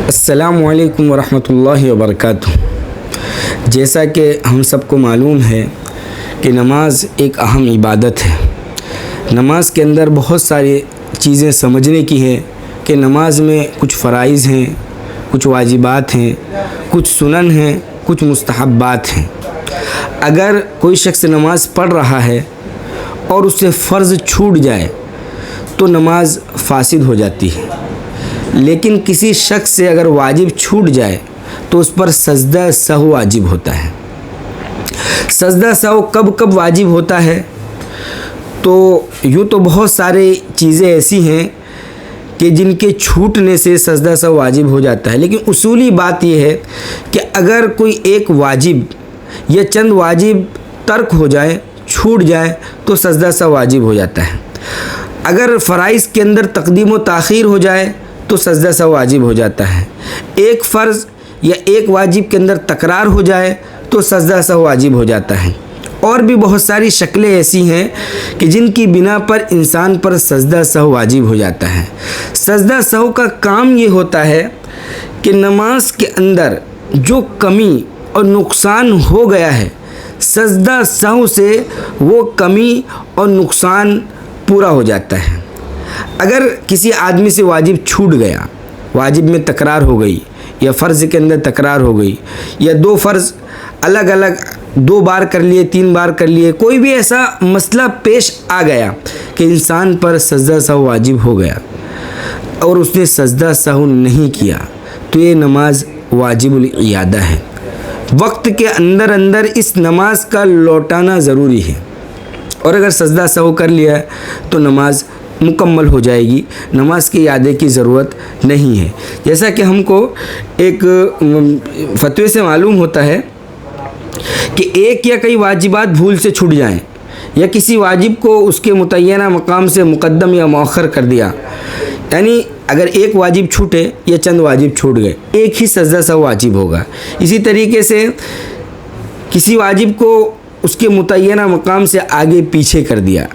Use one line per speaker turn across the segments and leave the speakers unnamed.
السلام علیکم ورحمۃ اللہ وبرکاتہ۔ جیسا کہ ہم سب کو معلوم ہے کہ نماز ایک اہم عبادت ہے۔ نماز کے اندر بہت ساری چیزیں سمجھنے کی ہے کہ نماز میں کچھ فرائض ہیں، کچھ واجبات ہیں، کچھ سنن ہیں، کچھ مستحبات ہیں۔ اگر کوئی شخص نماز پڑھ رہا ہے اور اس سے فرض چھوٹ جائے تو نماز فاسد ہو جاتی ہے، لیکن کسی شخص سے اگر واجب چھوٹ جائے تو اس پر سجدہ سہو واجب ہوتا ہے۔ سجدہ سہو کب کب واجب ہوتا ہے؟ تو یوں تو بہت سارے چیزیں ایسی ہیں کہ جن کے چھوٹنے سے سجدہ سہو واجب ہو جاتا ہے، لیکن اصولی بات یہ ہے کہ اگر کوئی ایک واجب یا چند واجب ترک ہو جائے، چھوٹ جائے تو سجدہ سہو واجب ہو جاتا ہے۔ اگر فرائض کے اندر تقدیم و تاخیر ہو جائے تو سجدہ سہو واجب ہو جاتا ہے۔ ایک فرض یا ایک واجب کے اندر تکرار ہو جائے تو سجدہ سہو واجب ہو جاتا ہے۔ اور بھی بہت ساری شکلیں ایسی ہیں کہ جن کی بنا پر انسان پر سجدہ سہو واجب ہو جاتا ہے۔ سجدہ سہو کا کام یہ ہوتا ہے کہ نماز کے اندر جو کمی اور نقصان ہو گیا ہے، سجدہ سہو سے وہ کمی اور نقصان پورا ہو جاتا ہے۔ اگر کسی آدمی سے واجب چھوٹ گیا، واجب میں تکرار ہو گئی یا فرض کے اندر تکرار ہو گئی، یا دو فرض الگ الگ 2 بار کر لیے، 3 بار کر لیے، کوئی بھی ایسا مسئلہ پیش آ گیا کہ انسان پر سجدہ سہو واجب ہو گیا اور اس نے سجدہ سہو نہیں کیا تو یہ نماز واجب الاعادہ ہے۔ وقت کے اندر اندر اس نماز کا لوٹانا ضروری ہے، اور اگر سجدہ سہو کر لیا تو نماز مکمل ہو جائے گی، نماز کے اعادے کی ضرورت نہیں ہے۔ جیسا کہ ہم کو ایک فتوے سے معلوم ہوتا ہے کہ ایک یا کئی واجبات بھول سے چھوٹ جائیں، یا کسی واجب کو اس کے متعینہ مقام سے مقدم یا مؤخر کر دیا، یعنی اگر ایک واجب چھوٹے یا چند واجب چھوٹ گئے، ایک ہی سجدہ سہو واجب ہوگا۔ اسی طریقے سے کسی واجب کو اس کے متعینہ مقام سے آگے پیچھے کر دیا،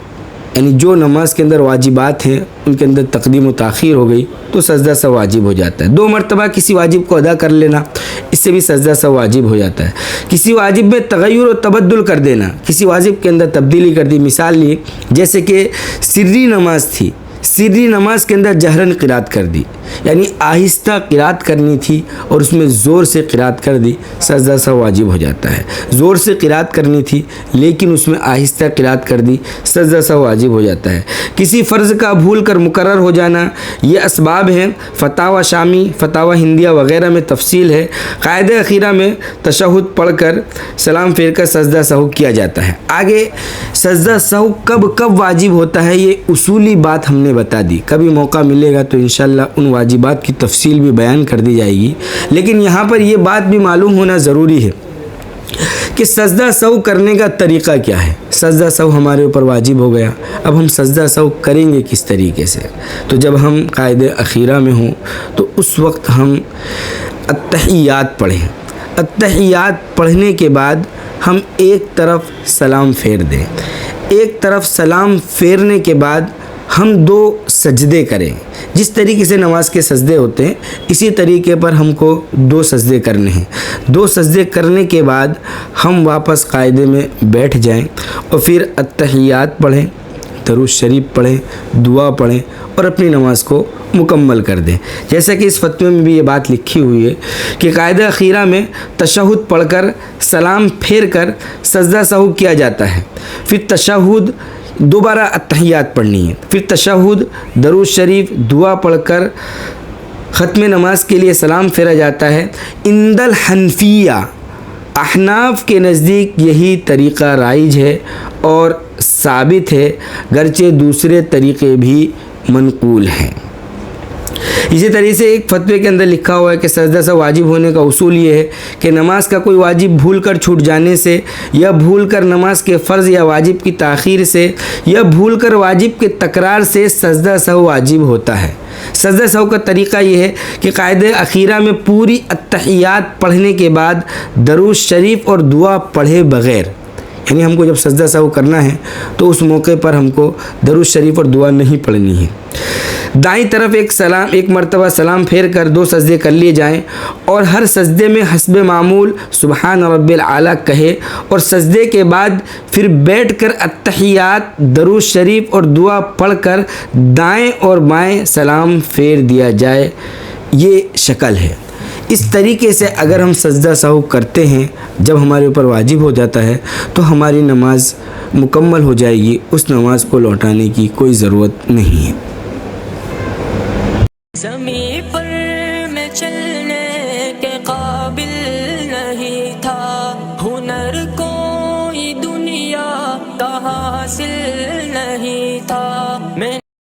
یعنی جو نماز کے اندر واجبات ہیں ان کے اندر تقدیم و تاخیر ہو گئی تو سجدہ سہو واجب ہو جاتا ہے۔ 2 مرتبہ کسی واجب کو ادا کر لینا، اس سے بھی سجدہ سہو واجب ہو جاتا ہے۔ کسی واجب میں تغیر و تبدل کر دینا، کسی واجب کے اندر تبدیلی کر دی، مثال لی جیسے کہ سری نماز تھی، سری نماز کے اندر جہرن قرات کر دی، یعنی آہستہ قرات کرنی تھی اور اس میں زور سے قرات کر دی، سجدہ سہو واجب ہو جاتا ہے۔ زور سے قرات کرنی تھی لیکن اس میں آہستہ قرات کر دی، سجدہ سہو واجب ہو جاتا ہے۔ کسی فرض کا بھول کر مقرر ہو جانا، یہ اسباب ہیں، فتاوی شامی، فتاوی ہندیہ وغیرہ میں تفصیل ہے۔ قاعدہ اخیرہ میں تشہد پڑھ کر سلام پھیر کر سجدہ سہو کیا جاتا ہے۔ آگے سجدہ سہو کب کب واجب ہوتا ہے یہ اصولی بات ہم نے بتا دی، کبھی موقع ملے گا تو انشاءاللہ ان واجبات کی تفصیل بھی بیان کر دی جائے گی، لیکن یہاں پر یہ بات بھی معلوم ہونا ضروری ہے کہ سجدہ سہو کرنے کا طریقہ کیا ہے۔ سجدہ سہو ہمارے اوپر واجب ہو گیا، اب ہم سجدہ سہو کریں گے کس طریقے سے؟ تو جب ہم قاعدہ اخیرہ میں ہوں تو اس وقت ہم التحیات پڑھیں۔ التحیات پڑھنے کے بعد ہم ایک طرف سلام پھیر دیں، ایک طرف سلام پھیرنے کے بعد ہم 2 سجدے کریں۔ جس طریقے سے نماز کے سجدے ہوتے ہیں اسی طریقے پر ہم کو 2 سجدے کرنے ہیں۔ 2 سجدے کرنے کے بعد ہم واپس قاعدے میں بیٹھ جائیں اور پھر التحیات پڑھیں، درود شریف پڑھیں، دعا پڑھیں اور اپنی نماز کو مکمل کر دیں۔ جیسا کہ اس فتوے میں بھی یہ بات لکھی ہوئی ہے کہ قاعدہ اخیرہ میں تشہد پڑھ کر سلام پھیر کر سجدہ سہو کیا جاتا ہے، پھر تشہد دوبارہ التحیات پڑھنی ہے، پھر تشہد، درود شریف، دعا پڑھ کر ختم نماز کے لیے سلام پھیرا جاتا ہے۔ عند الحنفیہ، احناف کے نزدیک یہی طریقہ رائج ہے اور ثابت ہے، گرچہ دوسرے طریقے بھی منقول ہیں۔ اسی طریقے سے ایک فتوے کے اندر لکھا ہوا ہے کہ سجدہ سہو واجب ہونے کا اصول یہ ہے کہ نماز کا کوئی واجب بھول کر چھوٹ جانے سے، یا بھول کر نماز کے فرض یا واجب کی تاخیر سے، یا بھول کر واجب کے تکرار سے سجدہ سہو واجب ہوتا ہے۔ سجدہ سہو کا طریقہ یہ ہے کہ قاعدہ اخیرہ میں پوری التحیات پڑھنے کے بعد درود شریف اور دعا پڑھے بغیر، یعنی ہم کو جب سجدہ سہو کرنا ہے تو اس موقع پر ہم کو درود شریف اور دعا نہیں پڑھنی ہے۔ دائیں طرف ایک مرتبہ سلام پھیر کر 2 سجدے کر لیے جائیں اور ہر سجدے میں حسب معمول سبحان رب الاعلیٰ کہے اور سجدے کے بعد پھر بیٹھ کر التحیات درود شریف اور دعا پڑھ کر دائیں اور بائیں سلام پھیر دیا جائے۔ یہ شکل ہے۔ اس طریقے سے اگر ہم سجدہ سہو کرتے ہیں جب ہمارے اوپر واجب ہو جاتا ہے تو ہماری نماز مکمل ہو جائے گی، اس نماز کو لوٹانے کی کوئی ضرورت نہیں ہے۔